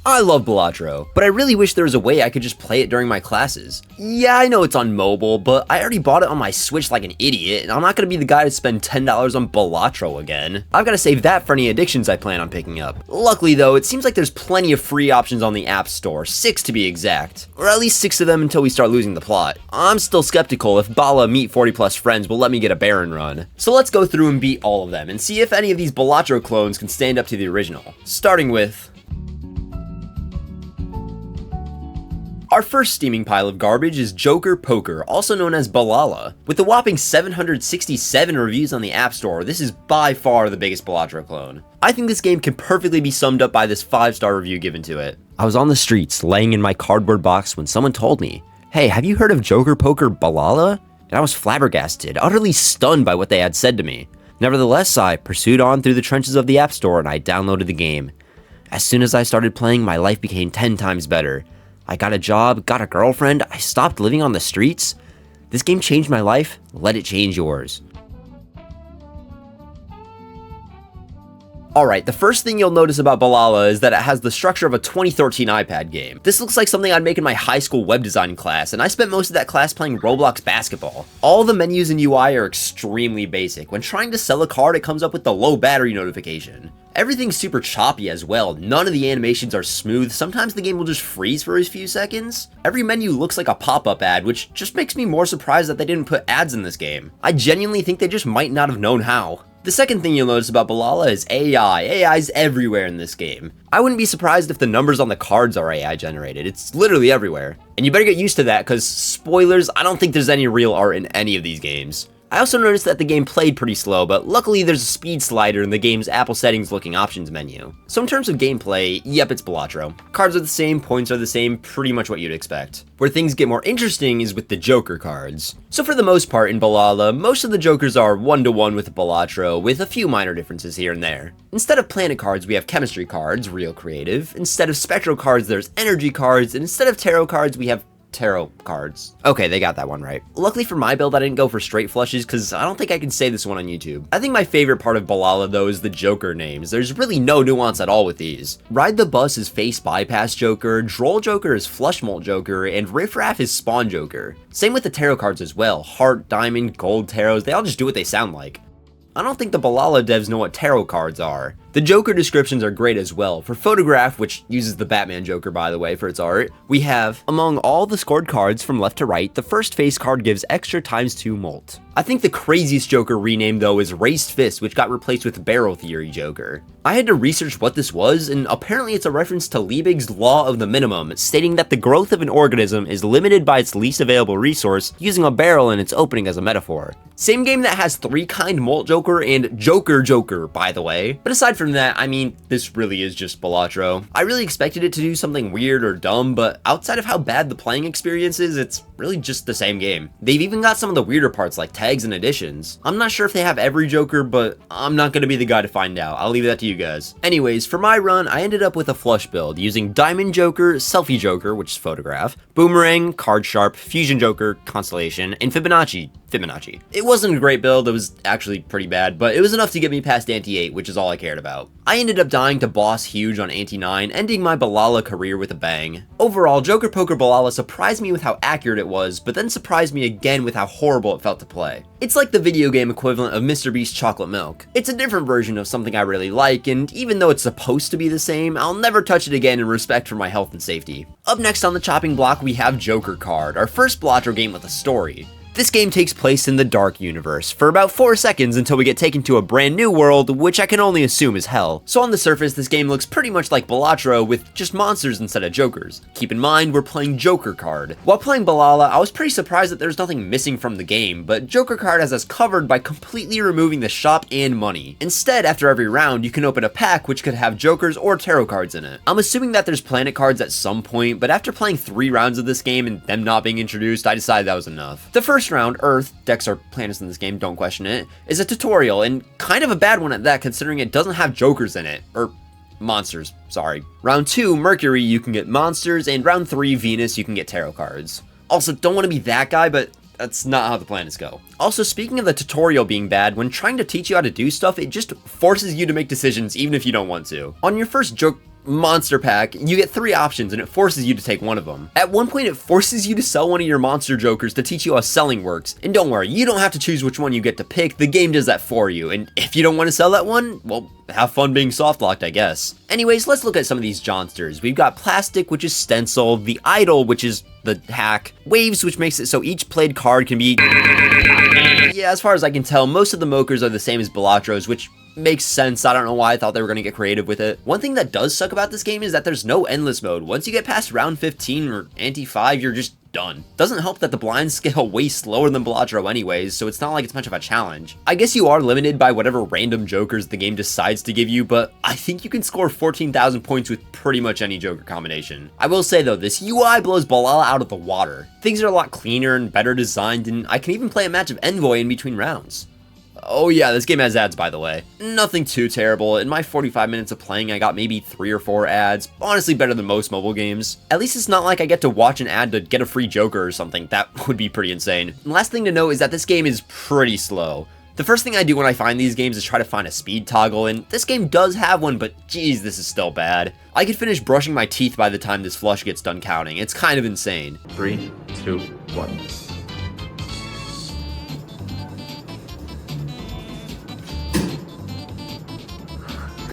I love Balatro, but I really wish there was a way I could just play it during my classes. Yeah, I know it's on mobile, but I already bought it on my Switch like an idiot, and I'm not gonna be the guy to spend $10 on Balatro again. I've gotta save that for any addictions I plan on picking up. Luckily though, it seems like there's plenty of free options on the App Store, 6 to be exact. Or at least 6 of them until we start losing the plot. I'm still skeptical if Bala Meet 40 Plus Friends will let me get a Baron run. So let's go through and beat all of them, and see if any of these Balatro clones can stand up to the original. Starting with our first steaming pile of garbage is Joker Poker, also known as Bala. With a whopping 767 reviews on the App Store, this is by far the biggest Balatro clone. I think this game can perfectly be summed up by this 5-star review given to it. I was on the streets, laying in my cardboard box when someone told me, "Hey, have you heard of Joker Poker Bala?" And I was flabbergasted, utterly stunned by what they had said to me. Nevertheless, I pursued on through the trenches of the App Store and I downloaded the game. As soon as I started playing, my life became 10 times better. I got a job, got a girlfriend, I stopped living on the streets. This game changed my life, let it change yours. Alright, the first thing you'll notice about Bala is that it has the structure of a 2013 iPad game. This looks like something I'd make in my high school web design class, and I spent most of that class playing Roblox basketball. All the menus and UI are extremely basic. When trying to sell a card, it comes up with the low battery notification. Everything's super choppy as well, none of the animations are smooth, sometimes the game will just freeze for a few seconds. Every menu looks like a pop-up ad, which just makes me more surprised that they didn't put ads in this game. I genuinely think they just might not have known how. The second thing you'll notice about Bala is AI. AI's everywhere in this game. I wouldn't be surprised if the numbers on the cards are AI generated. It's literally everywhere. And you better get used to that, because spoilers, I don't think there's any real art in any of these games. I also noticed that the game played pretty slow, but luckily there's a speed slider in the game's Apple settings looking options menu. So in terms of gameplay, yep, it's Balatro. Cards are the same, points are the same, pretty much what you'd expect. Where things get more interesting is with the Joker cards. So for the most part in Bala, most of the Jokers are 1-to-1 with Balatro, with a few minor differences here and there. Instead of planet cards, we have chemistry cards, real creative. Instead of spectral cards, there's energy cards, and instead of tarot cards, we have tarot cards. Okay, they got that one right. Luckily for my build, I didn't go for straight flushes because I don't think I can say this one on YouTube. I think my favorite part of Bala though is the Joker names. There's really no nuance at all with these. Ride the Bus is Face Bypass Joker, Droll Joker is Flush Molt Joker, and Riff Raff is Spawn Joker. Same with the tarot cards as well. Heart, Diamond, Gold tarots, they all just do what they sound like. I don't think the Bala devs know what tarot cards are. The Joker descriptions are great as well. For Photograph, which uses the Batman Joker by the way for its art, we have, among all the scored cards from left to right, the first face card gives extra ×2 Molt. I think the craziest Joker rename though is Raised Fist, which got replaced with Barrel Theory Joker. I had to research what this was, and apparently it's a reference to Liebig's Law of the Minimum, stating that the growth of an organism is limited by its least available resource, using a barrel in its opening as a metaphor. Same game that has 3-kind Molt Joker and Joker, by the way. But aside from that, I mean, this really is just Balatro. I really expected it to do something weird or dumb, but outside of how bad the playing experience is, it's really just the same game. They've even got some of the weirder parts like tags and additions. I'm not sure if they have every Joker, but I'm not gonna be the guy to find out. I'll leave that to you guys. Anyways, for my run, I ended up with a flush build using Diamond Joker, Selfie Joker, which is Photograph, Boomerang, Card Sharp, Fusion Joker, Constellation, and Fibonacci. It wasn't a great build, it was actually pretty bad, but it was enough to get me past Ante 8, which is all I cared about. I ended up dying to Boss Huge on Ante 9, ending my Bala career with a bang. Overall, Joker Poker Bala surprised me with how accurate it was, but then surprised me again with how horrible it felt to play. It's like the video game equivalent of Mr. Beast's Chocolate Milk. It's a different version of something I really like, and even though it's supposed to be the same, I'll never touch it again in respect for my health and safety. Up next on the chopping block, we have Joker Card, our first Balatro game with a story. This game takes place in the Dark Universe for about 4 seconds until we get taken to a brand new world, which I can only assume is hell. So on the surface, this game looks pretty much like Balatro with just monsters instead of Jokers. Keep in mind, we're playing Joker Card. While playing Bala, I was pretty surprised that there's nothing missing from the game, but Joker Card has us covered by completely removing the shop and money. Instead, after every round, you can open a pack which could have Jokers or tarot cards in it. I'm assuming that there's planet cards at some point, but after playing 3 rounds of this game and them not being introduced, I decided that was enough. The first round, Earth, decks are planets in this game, don't question it, is a tutorial, and kind of a bad one at that considering it doesn't have Jokers in it, or monsters, sorry. Round 2, Mercury, you can get monsters, and round 3, Venus, you can get tarot cards. Also, don't want to be that guy, but that's not how the planets go. Also, speaking of the tutorial being bad, when trying to teach you how to do stuff, it just forces you to make decisions even if you don't want to. On your first monster pack, you get 3 options and it forces you to take one of them. At one point, it forces you to sell one of your monster jokers to teach you how selling works. And don't worry, you don't have to choose which one you get to pick, the game does that for you. And if you don't want to sell that one, well, have fun being soft-locked, I guess. Anyways, let's look at some of these johnsters. We've got Plastic, which is stenciled, the Idol, which is the hack, Waves, which makes it so each played card can be... Yeah, as far as I can tell, most of the Mokers are the same as Balatros, which makes sense. I don't know why I thought they were going to get creative with it. One thing that does suck about this game is that there's no endless mode. Once you get past round 15 or ante 5, you're just done. Doesn't help that the blind scale way slower than Balatro anyways, so it's not like it's much of a challenge. I guess you are limited by whatever random jokers the game decides to give you, but I think you can score 14,000 points with pretty much any joker combination. I will say though, this UI blows Bala out of the water. Things are a lot cleaner and better designed, and I can even play a match of Envoy in between rounds. Oh yeah, this game has ads, by the way. Nothing too terrible. In my 45 minutes of playing, I got maybe 3 or 4 ads. Honestly, better than most mobile games. At least it's not like I get to watch an ad to get a free joker or something. That would be pretty insane. And last thing to know is that this game is pretty slow. The first thing I do when I find these games is try to find a speed toggle, and this game does have one, but geez, this is still bad. I could finish brushing my teeth by the time this flush gets done counting. It's kind of insane. 3, 2, 1.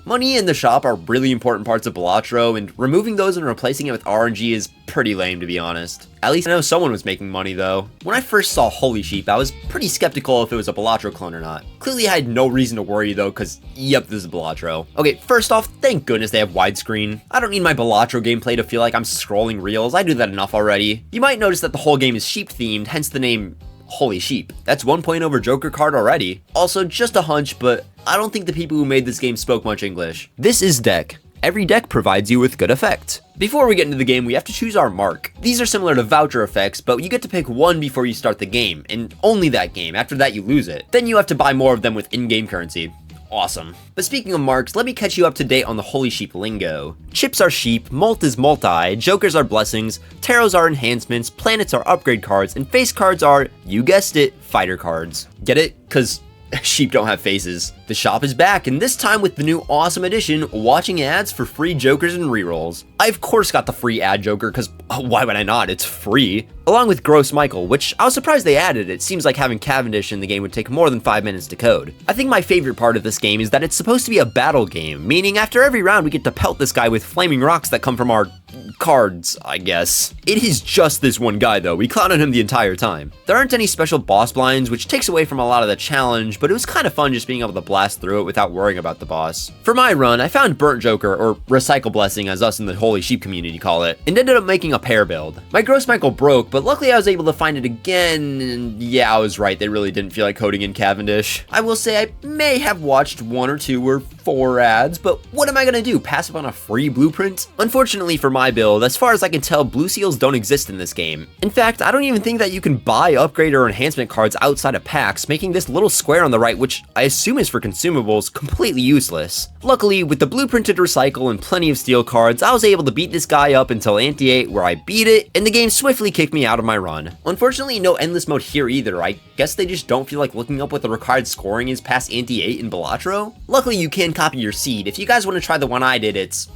Money in the shop are really important parts of Balatro, and removing those and replacing it with RNG is pretty lame, to be honest. At least I know someone was making money though. When I first saw Holy Sheep, I was pretty skeptical if it was a Balatro clone or not. Clearly I had no reason to worry though, cause yep, this is Balatro. Okay, first off, thank goodness they have widescreen. I don't need my Balatro gameplay to feel like I'm scrolling reels, I do that enough already. You might notice that the whole game is sheep themed, hence the name Holy Sheep. That's 1 point over Joker card already. Also, just a hunch, but I don't think the people who made this game spoke much English. This is deck. Every deck provides you with good effect. Before we get into the game, we have to choose our mark. These are similar to voucher effects, but you get to pick one before you start the game, and only that game. After that, you lose it. Then you have to buy more of them with in-game currency. Awesome. But speaking of marks, let me catch you up to date on the Holy Sheep lingo. Chips are sheep, molt is multi, jokers are blessings, tarots are enhancements, planets are upgrade cards, and face cards are, you guessed it, fighter cards. Get it? Cause sheep don't have faces. The shop is back, and this time with the new awesome addition, watching ads for free jokers and rerolls. I of course got the free ad joker, cause why would I not? It's free. Along with Gross Michael, which I was surprised they added. It seems like having Cavendish in the game would take more than 5 minutes to code. I think my favorite part of this game is that it's supposed to be a battle game, meaning after every round we get to pelt this guy with flaming rocks that come from our cards, I guess. It is just this one guy though, we clown on him the entire time. There aren't any special boss blinds, which takes away from a lot of the challenge, but it was kind of fun just being able to blast through it without worrying about the boss. For my run, I found Burnt Joker, or Recycle Blessing as us in the Holy Sheep community call it, and ended up making a pair build. My Gross Michael broke, but luckily I was able to find it again, and yeah, I was right, they really didn't feel like coding in Cavendish. I will say I may have watched 1 or 2 or 4 ads, but what am I gonna do, pass up on a free blueprint? Unfortunately for my build, as far as I can tell, blue seals don't exist in this game. In fact, I don't even think that you can buy upgrade or enhancement cards outside of packs, making this little square on the right, which I assume is for consumables, completely useless. Luckily, with the blueprinted recycle and plenty of steel cards, I was able to beat this guy up until Ante 8, where I beat it, and the game swiftly kicked me out of my run. Unfortunately, no endless mode here either. I guess they just don't feel like looking up what the required scoring is past Ante 8 in Balatro. Luckily, you can copy your seed. If you guys want to try the one I did, it's...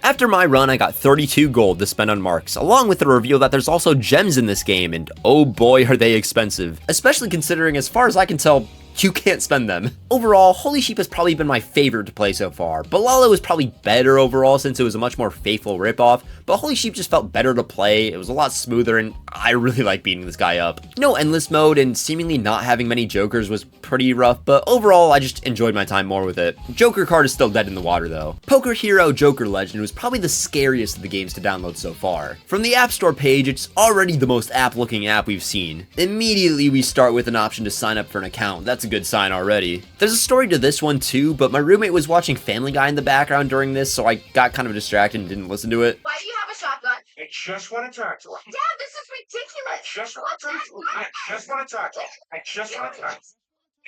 After my run, I got 32 gold to spend on marks, along with the reveal that there's also gems in this game, and oh boy are they expensive. Especially considering, as far as I can tell, you can't spend them. Overall, Holy Sheep has probably been my favorite to play so far. Balala was probably better overall since it was a much more faithful ripoff, but Holy Sheep just felt better to play, it was a lot smoother, and I really like beating this guy up. No endless mode and seemingly not having many jokers was pretty rough, but overall I just enjoyed my time more with it. Joker card is still dead in the water though. Poker Hero Joker Legend was probably the scariest of the games to download so far. From the App Store page, it's already the most app-looking app we've seen. Immediately we start with an option to sign up for an account. That's a good sign already. There's a story to this one too, but my roommate was watching Family Guy in the background during this, so I got kind of distracted and didn't listen to it. Why do you have a shotgun? I just want to talk to her. Dad, this is ridiculous. I just want to talk to her. I just want to talk to her. I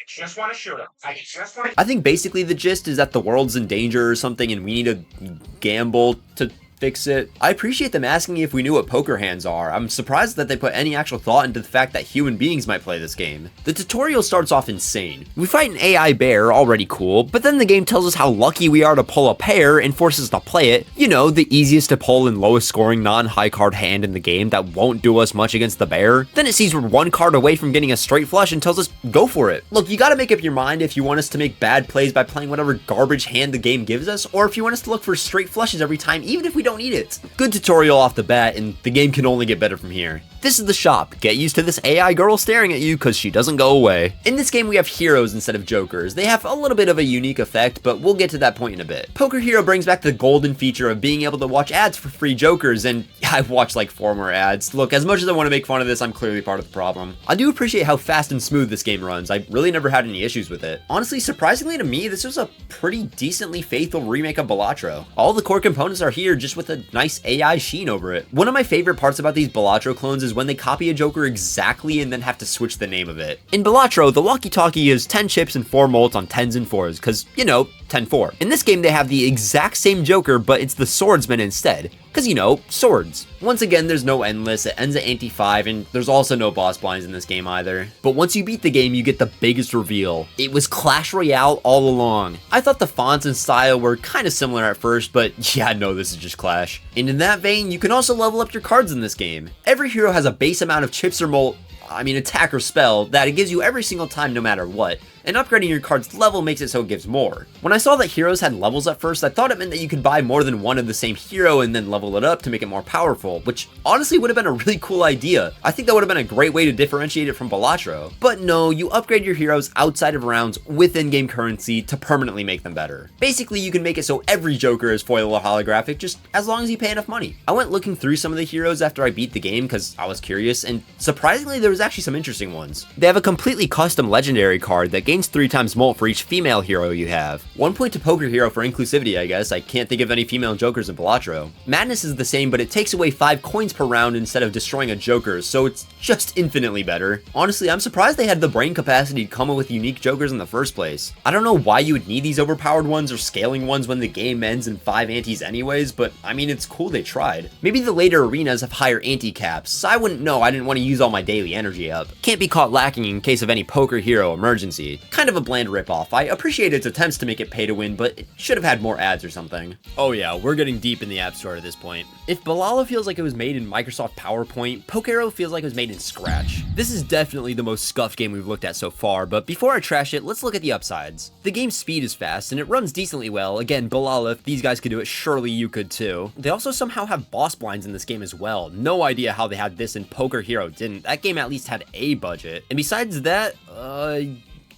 just want to shoot him. I just want to... I think basically the gist is that the world's in danger or something and we need to gamble to fix it. I appreciate them asking if we knew what poker hands are. I'm surprised that they put any actual thought into the fact that human beings might play this game. The tutorial starts off insane. We fight an AI bear, already cool, but then the game tells us how lucky we are to pull a pair and forces us to play it. You know, the easiest to pull and lowest scoring non-high card hand in the game that won't do us much against the bear. Then it sees we're one card away from getting a straight flush and tells us, go for it. Look, you gotta make up your mind if you want us to make bad plays by playing whatever garbage hand the game gives us, or if you want us to look for straight flushes every time, even if we don't need it. Good tutorial off the bat, and the game can only get better from here. This is the shop. Get used to this AI girl staring at you because she doesn't go away. In this game, we have heroes instead of jokers. They have a little bit of a unique effect, but we'll get to that point in a bit. Poker Hero brings back the golden feature of being able to watch ads for free jokers, and I've watched like 4 more ads. Look, as much as I want to make fun of this, I'm clearly part of the problem. I do appreciate how fast and smooth this game runs. I really never had any issues with it. Honestly, surprisingly to me, this was a pretty decently faithful remake of Balatro. All the core components are here, just with a nice AI sheen over it. One of my favorite parts about these Balatro clones is when they copy a joker exactly and then have to switch the name of it. In Balatro, the walkie-talkie is 10 chips and 4 molts on 10s and 4s, because, you know, 10-4. In this game, they have the exact same joker, but it's the swordsman instead. Because, you know, swords. Once again, there's no endless, it ends at ante 5, and there's also no boss blinds in this game either. But once you beat the game, you get the biggest reveal. It was Clash Royale all along. I thought the fonts and style were kind of similar at first, but yeah, no, this is just Clash. And in that vein, you can also level up your cards in this game. Every hero has a base amount of chips or attack or spell that it gives you every single time no matter what, and upgrading your card's level makes it so it gives more. When I saw that heroes had levels at first, I thought it meant that you could buy more than one of the same hero and then level it up to make it more powerful, which honestly would have been a really cool idea. I think that would have been a great way to differentiate it from Balatro. But no, you upgrade your heroes outside of rounds with in-game currency to permanently make them better. Basically, you can make it so every joker is foil or holographic just as long as you pay enough money. I went looking through some of the heroes after I beat the game because I was curious, and surprisingly there was actually some interesting ones. They have a completely custom legendary card that gains 3 times molt for each female hero you have. 1 point to Poker Hero for inclusivity, I guess. I can't think of any female jokers in Balatro. Madness is the same, but it takes away 5 coins per round instead of destroying a joker, so it's just infinitely better. Honestly, I'm surprised they had the brain capacity to come up with unique jokers in the first place. I don't know why you would need these overpowered ones or scaling ones when the game ends in 5 antes anyways, but I mean, it's cool they tried. Maybe the later arenas have higher ante caps, so I wouldn't know. I didn't want to use all my daily energy up. Can't be caught lacking in case of any Poker Hero emergency. Kind of a bland ripoff. I appreciate its attempts to make it pay to win, but it should have had more ads or something. Oh yeah, we're getting deep in the App Store at this point. If Bala feels like it was made in Microsoft PowerPoint, Pokeo feels like it was made in Scratch. This is definitely the most scuffed game we've looked at so far, but before I trash it, let's look at the upsides. The game's speed is fast, and it runs decently well. Again, Bala, if these guys could do it, surely you could too. They also somehow have boss blinds in this game as well. No idea how they had this and Poker Hero didn't. That game at least had a budget. And besides that,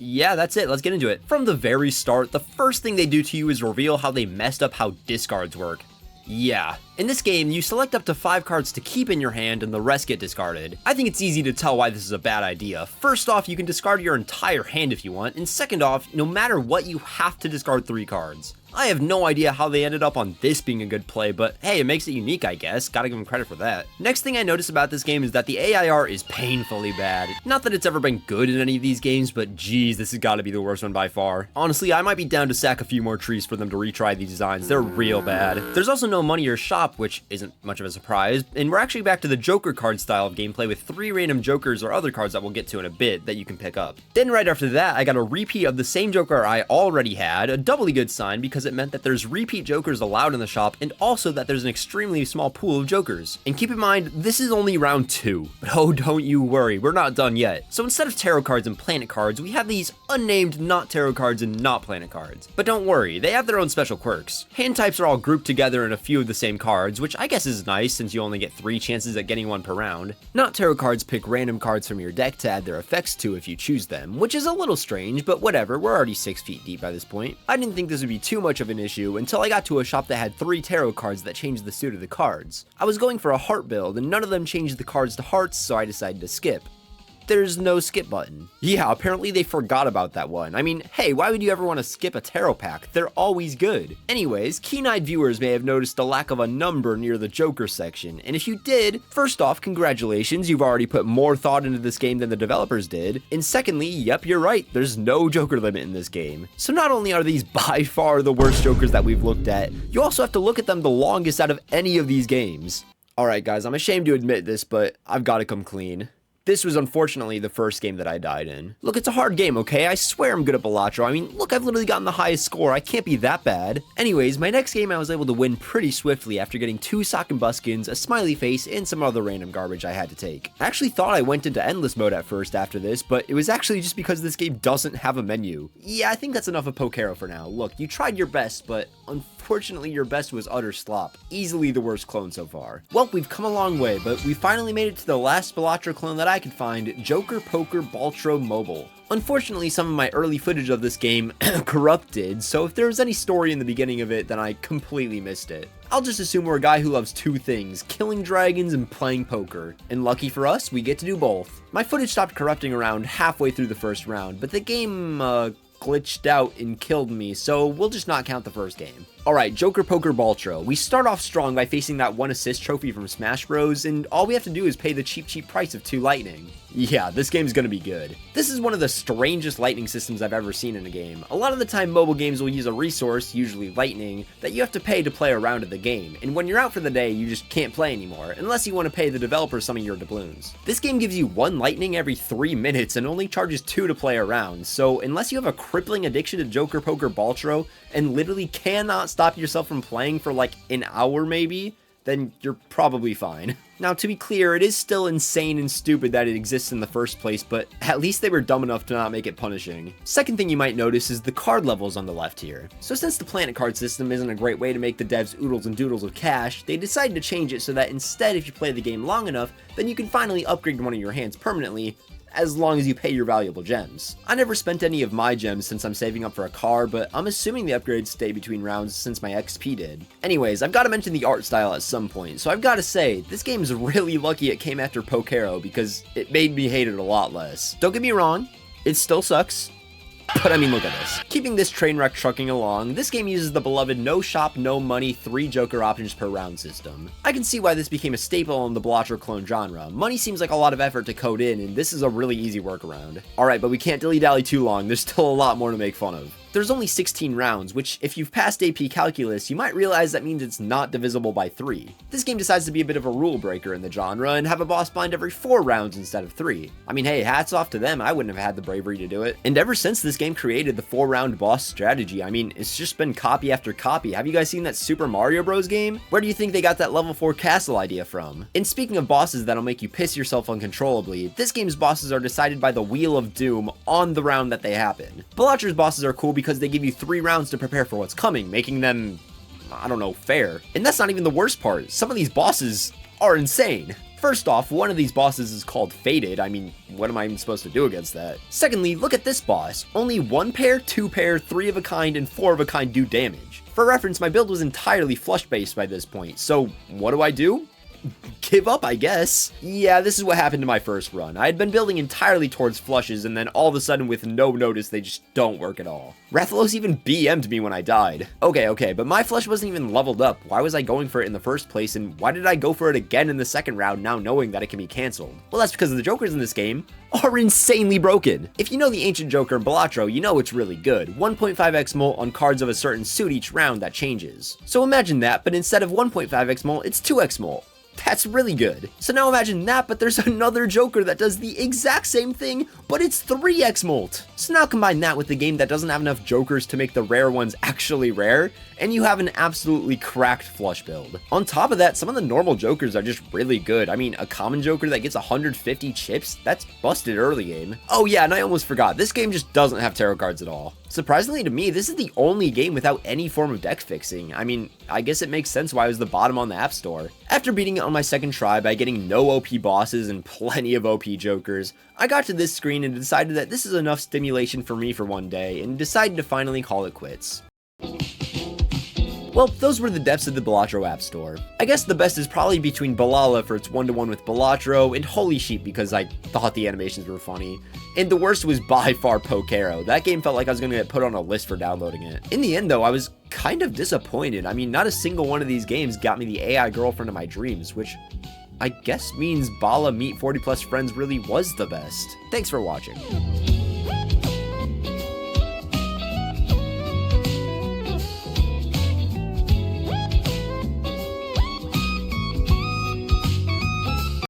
yeah, that's it. Let's get into it. From the very start, the first thing they do to you is reveal how they messed up how discards work. Yeah. In this game, you select up to 5 cards to keep in your hand and the rest get discarded. I think it's easy to tell why this is a bad idea. First off, you can discard your entire hand if you want, and second off, no matter what, you have to discard 3 cards. I have no idea how they ended up on this being a good play, but hey, it makes it unique, I guess. Gotta give them credit for that. Next thing I notice about this game is that the AIR is painfully bad. Not that it's ever been good in any of these games, but geez, this has gotta be the worst one by far. Honestly, I might be down to sack a few more trees for them to retry these designs. They're real bad. There's also no money or shop, which isn't much of a surprise, and we're actually back to the Joker card style of gameplay with 3 random Jokers or other cards that we'll get to in a bit that you can pick up. Then right after that, I got a repeat of the same Joker I already had, a doubly good sign because it meant that there's repeat Jokers allowed in the shop and also that there's an extremely small pool of Jokers. And keep in mind, this is only round 2, but oh, don't you worry, we're not done yet. So instead of tarot cards and planet cards, we have these unnamed not tarot cards and not planet cards. But don't worry, they have their own special quirks. Hand types are all grouped together in a few of the same cards, which I guess is nice since you only get 3 chances at getting one per round. Not tarot cards pick random cards from your deck to add their effects to if you choose them, which is a little strange, but whatever, we're already 6 feet deep by this point. I didn't think this would be too much of an issue until I got to a shop that had 3 tarot cards that changed the suit of the cards. I was going for a heart build and none of them changed the cards to hearts, so I decided to skip. there's no skip button. Yeah, apparently they forgot about that one. I mean, hey, why would you ever want to skip a tarot pack? They're always good. Anyways, keen-eyed viewers may have noticed the lack of a number near the Joker section, and if you did, first off, congratulations, you've already put more thought into this game than the developers did, and secondly, yep, you're right, there's no Joker limit in this game. So not only are these by far the worst Jokers that we've looked at, you also have to look at them the longest out of any of these games. Alright guys, I'm ashamed to admit this, but I've got to come clean. This was unfortunately the first game that I died in. Look, it's a hard game, okay? I swear I'm good at Balatro. I mean, look, I've literally gotten the highest score. I can't be that bad. Anyways, my next game I was able to win pretty swiftly after getting 2 sock and buskins, a smiley face, and some other random garbage I had to take. I actually thought I went into endless mode at first after this, but it was actually just because this game doesn't have a menu. Yeah, I think that's enough of Pokeo for now. Look, you tried your best, but unfortunately your best was utter slop. Easily the worst clone so far. Well, we've come a long way, but we finally made it to the last Balatro clone that I could find, Joker Poker Baltro Mobile. Unfortunately, some of my early footage of this game corrupted, so if there was any story in the beginning of it, then I completely missed it. I'll just assume we're a guy who loves 2 things, killing dragons and playing poker. And lucky for us, we get to do both. My footage stopped corrupting around halfway through the first round, but the game, glitched out and killed me, so we'll just not count the first game. Alright, Joker Poker Baltro. We start off strong by facing that 1 assist trophy from Smash Bros, and all we have to do is pay the cheap price of 2 lightning. Yeah, this game's gonna be good. This is one of the strangest lightning systems I've ever seen in a game. A lot of the time mobile games will use a resource, usually lightning, that you have to pay to play a round of the game, and when you're out for the day, you just can't play anymore, unless you want to pay the developer some of your doubloons. This game gives you 1 lightning every 3 minutes and only charges 2 to play a round, so unless you have a crippling addiction to Joker Poker Baltro, and literally cannot stop yourself from playing for like an hour maybe, then you're probably fine. Now, to be clear, it is still insane and stupid that it exists in the first place, but at least they were dumb enough to not make it punishing. Second thing you might notice is the card levels on the left here. So since the planet card system isn't a great way to make the devs oodles and doodles of cash, they decided to change it so that instead, if you play the game long enough, then you can finally upgrade one of your hands permanently, as long as you pay your valuable gems. I never spent any of my gems since I'm saving up for a car, but I'm assuming the upgrades stay between rounds since my XP did. Anyways, I've got to mention the art style at some point, so I've got to say, this game's really lucky it came after Pokeo because it made me hate it a lot less. Don't get me wrong, it still sucks. But I mean, look at this. Keeping this train wreck trucking along, this game uses the beloved no shop, no money, 3 Joker options per round system. I can see why this became a staple in the Balatro clone genre. Money seems like a lot of effort to code in, and this is a really easy workaround. Alright, but we can't dilly-dally too long, there's still a lot more to make fun of. There's only 16 rounds, which if you've passed AP Calculus, you might realize that means it's not divisible by 3. This game decides to be a bit of a rule breaker in the genre and have a boss blind every 4 rounds instead of 3. I mean, hey, hats off to them, I wouldn't have had the bravery to do it. And ever since this game created the 4-round boss strategy, I mean, it's just been copy after copy. Have you guys seen that Super Mario Bros. Game? Where do you think they got that level 4 castle idea from? And speaking of bosses that'll make you piss yourself uncontrollably, this game's bosses are decided by the Wheel of Doom on the round that they happen. Balatro's bosses are cool because they give you 3 rounds to prepare for what's coming, making them, I don't know, fair. And that's not even the worst part. Some of these bosses are insane. First off, one of these bosses is called Fated. I mean, what am I even supposed to do against that? Secondly, look at this boss. Only 1 pair, 2 pair, 3 of a kind, and 4 of a kind do damage. For reference, my build was entirely flush based by this point, so what do? Give up, I guess. Yeah, this is what happened to my first run. I had been building entirely towards flushes, and then all of a sudden, with no notice, they just don't work at all. Rathalos even BM'd me when I died. Okay, but my flush wasn't even leveled up. Why was I going for it in the first place, and why did I go for it again in the second round now knowing that it can be cancelled? Well, that's because the Jokers in this game are insanely broken. If you know the Ancient Joker in Balatro, you know it's really good. 1.5x mult on cards of a certain suit each round that changes. So imagine that, but instead of 1.5x mult, it's 2x mult. That's really good. So now imagine that, but there's another Joker that does the exact same thing, but it's 3x mult. So now combine that with the game that doesn't have enough Jokers to make the rare ones actually rare, and you have an absolutely cracked flush build. On top of that, some of the normal Jokers are just really good. I mean, a common Joker that gets 150 chips, that's busted early game. Oh yeah, and I almost forgot, this game just doesn't have tarot cards at all. Surprisingly to me, this is the only game without any form of deck fixing. I mean, I guess it makes sense why it was the bottom on the App Store. After beating it on my second try by getting no OP bosses and plenty of OP Jokers, I got to this screen and decided that this is enough stimulation for me for one day, and decided to finally call it quits. Well, those were the depths of the Balatro App Store. I guess the best is probably between Bala for its 1-to-1 with Balatro, and Holy Sheep because I thought the animations were funny. And the worst was by far Pokeo. That game felt like I was going to get put on a list for downloading it. In the end though, I was kind of disappointed. I mean, not a single one of these games got me the AI girlfriend of my dreams, which I guess means Bala Meet 40 Plus Friends really was the best. Thanks for watching.